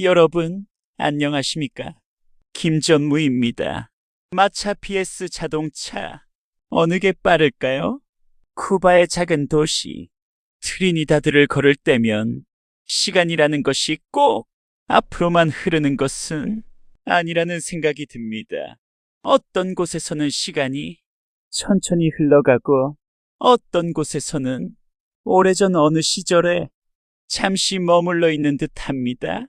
여러분, 안녕하십니까? 김전무입니다. 마차 vs 자동차. 어느 게 빠를까요? 쿠바의 작은 도시, 트리니다드를 걸을 때면 시간이라는 것이 꼭 앞으로만 흐르는 것은 아니라는 생각이 듭니다. 어떤 곳에서는 시간이 천천히 흘러가고 어떤 곳에서는 오래전 어느 시절에 잠시 머물러 있는 듯합니다.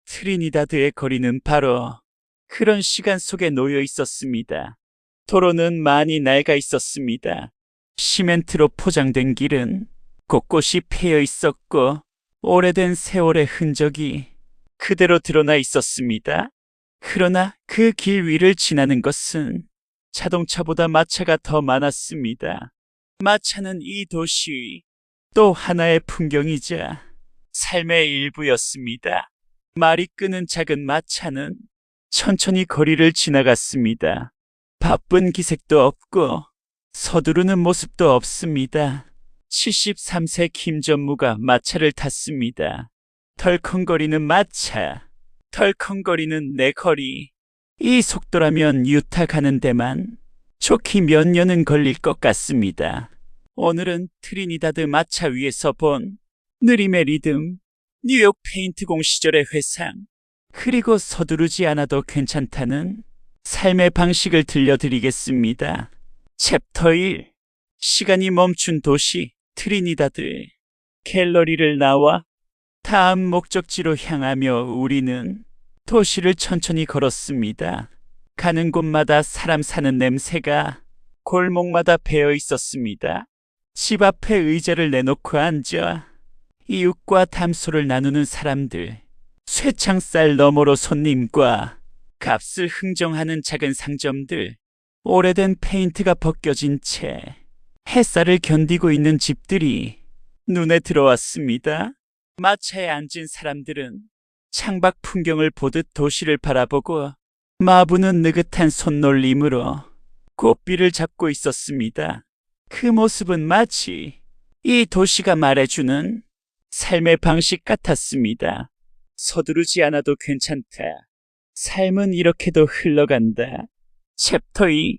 트리니다드의 거리는 바로 그런 시간 속에 놓여 있었습니다. 도로는 많이 낡아 있었습니다. 시멘트로 포장된 길은 곳곳이 패여 있었고 오래된 세월의 흔적이 그대로 드러나 있었습니다. 그러나 그 길 위를 지나는 것은 자동차보다 마차가 더 많았습니다. 마차는 이 도시의 또 하나의 풍경이자 삶의 일부였습니다. 말이 끄는 작은 마차는 천천히 거리를 지나갔습니다. 바쁜 기색도 없고 서두르는 모습도 없습니다. 73세 김전무가 마차를 탔습니다. 덜컹거리는 마차, 덜컹거리는 내 거리. 이 속도라면 유타 가는 데만 좋게 몇 년은 걸릴 것 같습니다. 오늘은 트리니다드 마차 위에서 본 느림의 리듬, 뉴욕 페인트공 시절의 회상, 그리고 서두르지 않아도 괜찮다는 삶의 방식을 들려드리겠습니다. 챕터 1. 시간이 멈춘 도시 트리니다드. 갤러리를 나와 다음 목적지로 향하며 우리는 도시를 천천히 걸었습니다. 가는 곳마다 사람 사는 냄새가 골목마다 배어 있었습니다. 집 앞에 의자를 내놓고 앉아 이웃과 담소를 나누는 사람들, 쇠창살 너머로 손님과 값을 흥정하는 작은 상점들, 오래된 페인트가 벗겨진 채 햇살을 견디고 있는 집들이 눈에 들어왔습니다. 마차에 앉은 사람들은 창밖 풍경을 보듯 도시를 바라보고 마부는 느긋한 손놀림으로 꽃비를 잡고 있었습니다. 그 모습은 마치 이 도시가 말해주는 삶의 방식 같았습니다. 서두르지 않아도 괜찮다. 삶은 이렇게도 흘러간다. 챕터 2.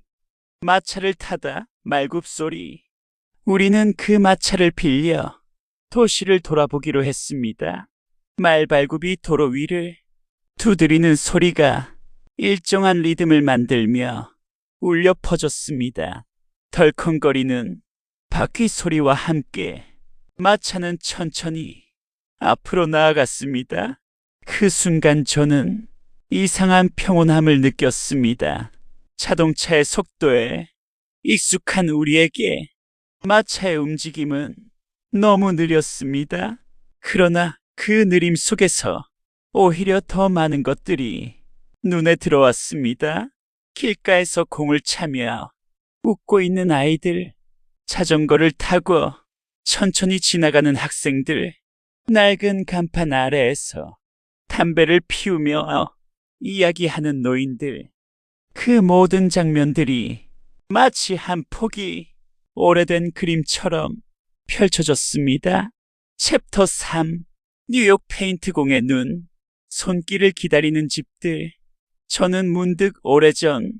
마차를 타다 말굽소리. 우리는 그 마차를 빌려 도시를 돌아보기로 했습니다. 말발굽이 도로 위를 두드리는 소리가 일정한 리듬을 만들며 울려 퍼졌습니다. 덜컹거리는 바퀴 소리와 함께 마차는 천천히 앞으로 나아갔습니다. 그 순간 저는 이상한 평온함을 느꼈습니다. 자동차의 속도에 익숙한 우리에게 마차의 움직임은 너무 느렸습니다. 그러나 그 느림 속에서 오히려 더 많은 것들이 눈에 들어왔습니다. 길가에서 공을 차며 웃고 있는 아이들, 자전거를 타고 천천히 지나가는 학생들, 낡은 간판 아래에서 담배를 피우며 이야기하는 노인들, 그 모든 장면들이 마치 한 폭이 오래된 그림처럼 펼쳐졌습니다. 챕터 3. 뉴욕 페인트공의 눈, 손길을 기다리는 집들. 저는 문득 오래전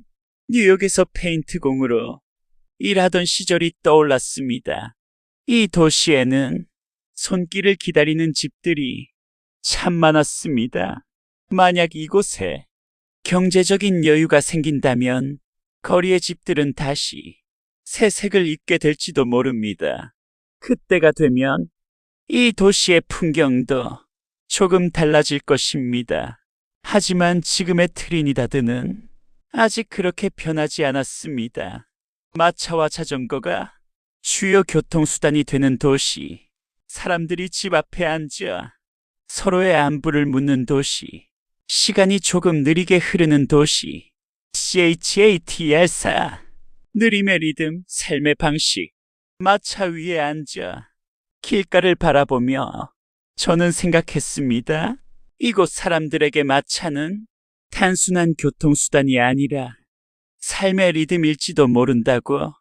뉴욕에서 페인트공으로 일하던 시절이 떠올랐습니다. 이 도시에는 손길을 기다리는 집들이 참 많았습니다. 만약 이곳에 경제적인 여유가 생긴다면 거리의 집들은 다시 새 색을 입게 될지도 모릅니다. 그때가 되면 이 도시의 풍경도 조금 달라질 것입니다. 하지만 지금의 트리니다드는 아직 그렇게 변하지 않았습니다. 마차와 자전거가 주요 교통수단이 되는 도시, 사람들이 집 앞에 앉아 서로의 안부를 묻는 도시, 시간이 조금 느리게 흐르는 도시, CHATR4, 느림의 리듬, 삶의 방식. 마차 위에 앉아 길가를 바라보며 저는 생각했습니다. 이곳 사람들에게 마차는 단순한 교통수단이 아니라 삶의 리듬일지도 모른다고.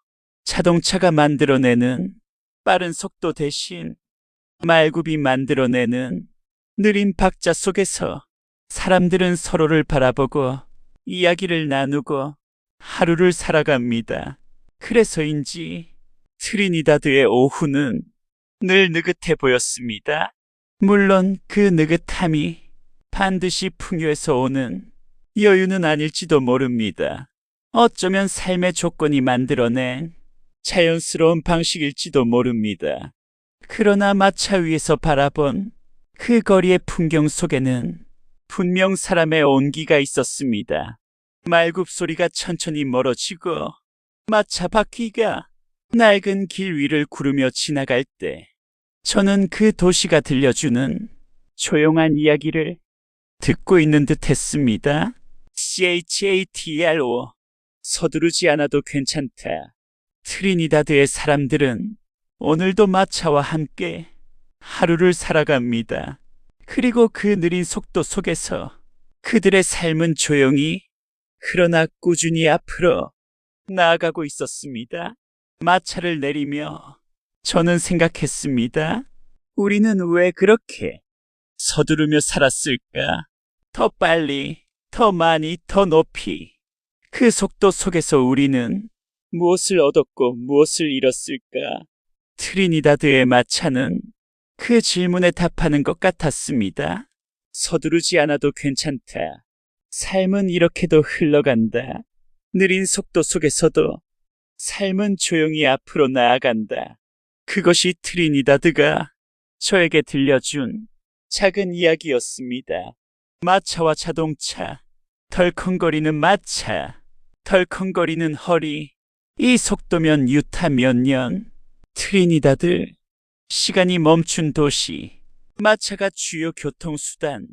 자동차가 만들어내는 빠른 속도 대신 말굽이 만들어내는 느린 박자 속에서 사람들은 서로를 바라보고 이야기를 나누고 하루를 살아갑니다. 그래서인지 트리니다드의 오후는 늘 느긋해 보였습니다. 물론 그 느긋함이 반드시 풍요에서 오는 여유는 아닐지도 모릅니다. 어쩌면 삶의 조건이 만들어낸 자연스러운 방식일지도 모릅니다. 그러나 마차 위에서 바라본 그 거리의 풍경 속에는 분명 사람의 온기가 있었습니다. 말굽소리가 천천히 멀어지고 마차 바퀴가 낡은 길 위를 구르며 지나갈 때 저는 그 도시가 들려주는 조용한 이야기를 듣고 있는 듯 했습니다. CHATRO 서두르지 않아도 괜찮다. 트리니다드의 사람들은 오늘도 마차와 함께 하루를 살아갑니다. 그리고 그 느린 속도 속에서 그들의 삶은 조용히 그러나 꾸준히 앞으로 나아가고 있었습니다. 마차를 내리며 저는 생각했습니다. 우리는 왜 그렇게 서두르며 살았을까? 더 빨리, 더 많이, 더 높이. 그 속도 속에서 우리는 무엇을 얻었고 무엇을 잃었을까? 트리니다드의 마차는 그 질문에 답하는 것 같았습니다. 서두르지 않아도 괜찮다. 삶은 이렇게도 흘러간다. 느린 속도 속에서도 삶은 조용히 앞으로 나아간다. 그것이 트리니다드가 저에게 들려준 작은 이야기였습니다. 마차와 자동차, 덜컹거리는 마차, 덜컹거리는 허리. 이 속도면 유타 몇 년. 트리니다드, 시간이 멈춘 도시. 마차가 주요 교통수단.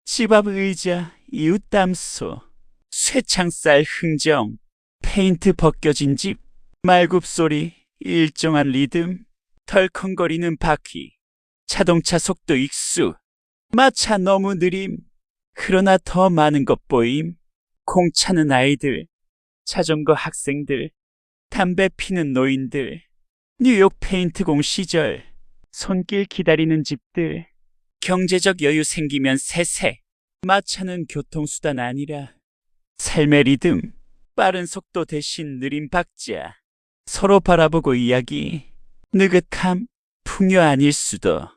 집 앞 의자, 이웃 담소, 쇠창살 흥정, 페인트 벗겨진 집, 말굽소리, 일정한 리듬, 덜컹거리는 바퀴, 자동차 속도 익수, 마차 너무 느림, 그러나 더 많은 것 보임, 공차는 아이들, 자전거 학생들, 담배 피는 노인들, 뉴욕 페인트공 시절, 손길 기다리는 집들, 경제적 여유 생기면 세세. 마차는 교통수단 아니라 삶의 리듬, 빠른 속도 대신 느린 박자, 서로 바라보고 이야기, 느긋함, 풍요 아닐 수도,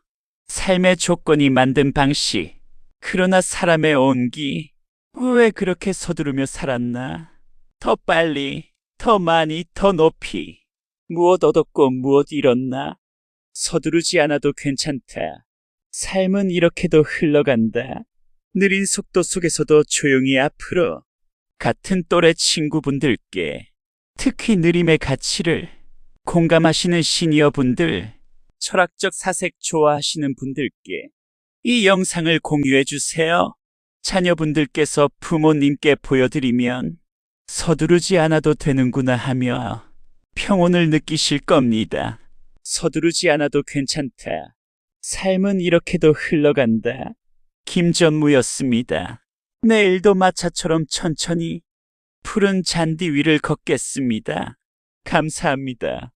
삶의 조건이 만든 방식, 그러나 사람의 온기, 왜 그렇게 서두르며 살았나? 더 빨리, 더 많이, 더 높이, 무엇 얻었고 무엇 잃었나? 서두르지 않아도 괜찮다. 삶은 이렇게도 흘러간다. 느린 속도 속에서도 조용히 앞으로. 같은 또래 친구분들께, 특히 느림의 가치를 공감하시는 시니어분들, 철학적 사색 좋아하시는 분들께 이 영상을 공유해 주세요. 자녀분들께서 부모님께 보여드리면 서두르지 않아도 되는구나 하며 평온을 느끼실 겁니다. 서두르지 않아도 괜찮다. 삶은 이렇게도 흘러간다. 김전무였습니다. 내일도 마차처럼 천천히 푸른 잔디 위를 걷겠습니다. 감사합니다.